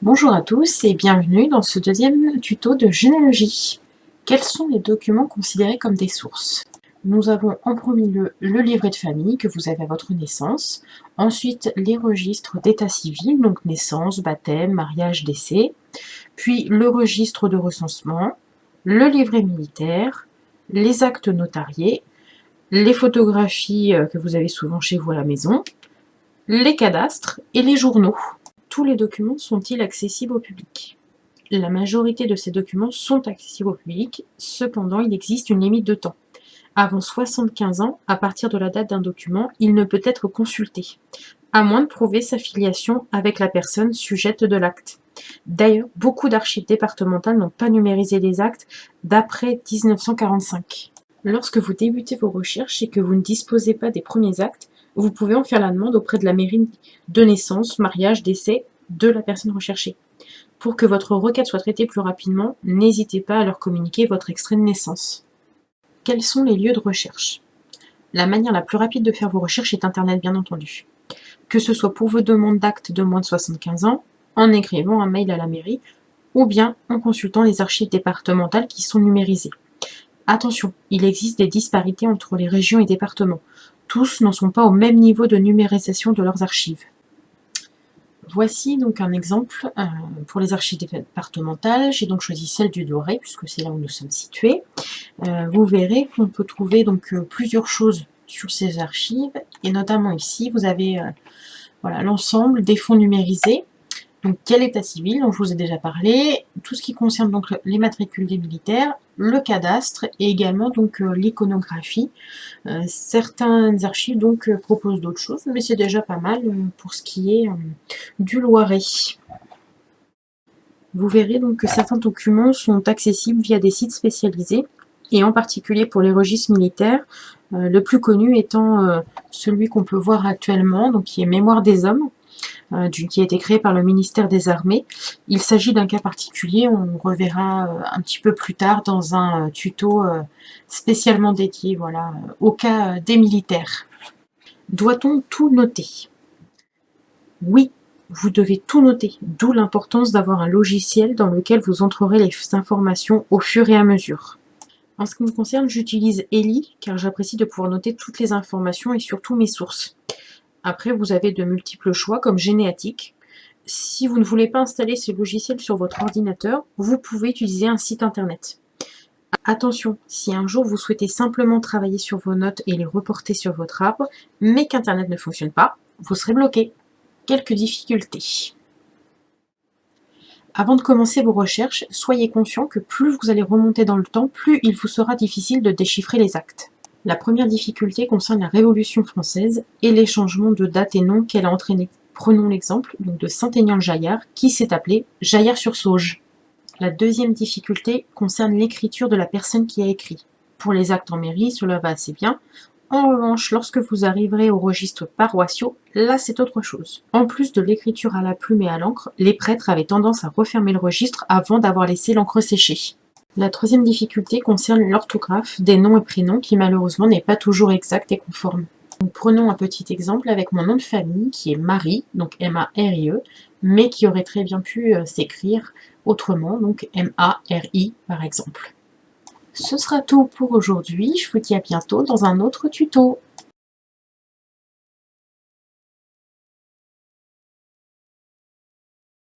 Bonjour à tous et bienvenue dans ce deuxième tuto de généalogie. Quels sont les documents considérés comme des sources? Nous avons en premier lieu le livret de famille que vous avez à votre naissance, ensuite les registres d'état civil, donc naissance, baptême, mariage, décès, puis le registre de recensement, le livret militaire, les actes notariés, les photographies que vous avez souvent chez vous à la maison, les cadastres et les journaux. Tous les documents sont-ils accessibles au public? La majorité de ces documents sont accessibles au public, cependant il existe une limite de temps. Avant 75 ans, à partir de la date d'un document, il ne peut être consulté, à moins de prouver sa filiation avec la personne sujette de l'acte. D'ailleurs, beaucoup d'archives départementales n'ont pas numérisé les actes d'après 1945. Lorsque vous débutez vos recherches et que vous ne disposez pas des premiers actes, vous pouvez en faire la demande auprès de la mairie de naissance, mariage, décès de la personne recherchée. Pour que votre requête soit traitée plus rapidement, n'hésitez pas à leur communiquer votre extrait de naissance. Quels sont les lieux de recherche? La manière la plus rapide de faire vos recherches est Internet, bien entendu. Que ce soit pour vos demandes d'actes de moins de 75 ans, en écrivant un mail à la mairie, ou bien en consultant les archives départementales qui sont numérisées. Attention, il existe des disparités entre les régions et départements. Tous n'en sont pas au même niveau de numérisation de leurs archives. Voici donc un exemple pour les archives départementales. J'ai donc choisi celle du Loiret, puisque c'est là où nous sommes situés. Vous verrez qu'on peut trouver donc plusieurs choses sur ces archives, et notamment ici, vous avez voilà, l'ensemble des fonds numérisés. Donc, quel état civil, dont je vous ai déjà parlé, tout ce qui concerne donc les matricules des militaires, le cadastre et également donc l'iconographie. Certaines archives donc proposent d'autres choses, mais c'est déjà pas mal pour ce qui est du Loiret. Vous verrez donc que certains documents sont accessibles via des sites spécialisés, et en particulier pour les registres militaires, le plus connu étant celui qu'on peut voir actuellement, donc qui est Mémoire des hommes, qui a été créé par le ministère des Armées. Il s'agit d'un cas particulier, on reverra un petit peu plus tard dans un tuto spécialement dédié voilà, au cas des militaires. Doit-on tout noter? Oui, vous devez tout noter, d'où l'importance d'avoir un logiciel dans lequel vous entrerez les informations au fur et à mesure. En ce qui me concerne, j'utilise Eli, car j'apprécie de pouvoir noter toutes les informations et surtout mes sources. Après, vous avez de multiples choix comme Généatique. Si vous ne voulez pas installer ce logiciel sur votre ordinateur, vous pouvez utiliser un site internet. Attention, si un jour vous souhaitez simplement travailler sur vos notes et les reporter sur votre arbre, mais qu'Internet ne fonctionne pas, vous serez bloqué. Quelques difficultés. Avant de commencer vos recherches, soyez conscient que plus vous allez remonter dans le temps, plus il vous sera difficile de déchiffrer les actes. La première difficulté concerne la Révolution française et les changements de date et nom qu'elle a entraînés. Prenons l'exemple de Saint-Aignan-le-Jaillard, qui s'est appelé Jaillard-sur-Sauge. La deuxième difficulté concerne l'écriture de la personne qui a écrit. Pour les actes en mairie, cela va assez bien. En revanche, lorsque vous arriverez aux registres paroissiaux, là c'est autre chose. En plus de l'écriture à la plume et à l'encre, les prêtres avaient tendance à refermer le registre avant d'avoir laissé l'encre sécher. La troisième difficulté concerne l'orthographe des noms et prénoms qui malheureusement n'est pas toujours exacte et conforme. Donc, prenons un petit exemple avec mon nom de famille qui est Marie, donc M-A-R-I-E, mais qui aurait très bien pu s'écrire autrement, donc M-A-R-I par exemple. Ce sera tout pour aujourd'hui, je vous dis à bientôt dans un autre tuto.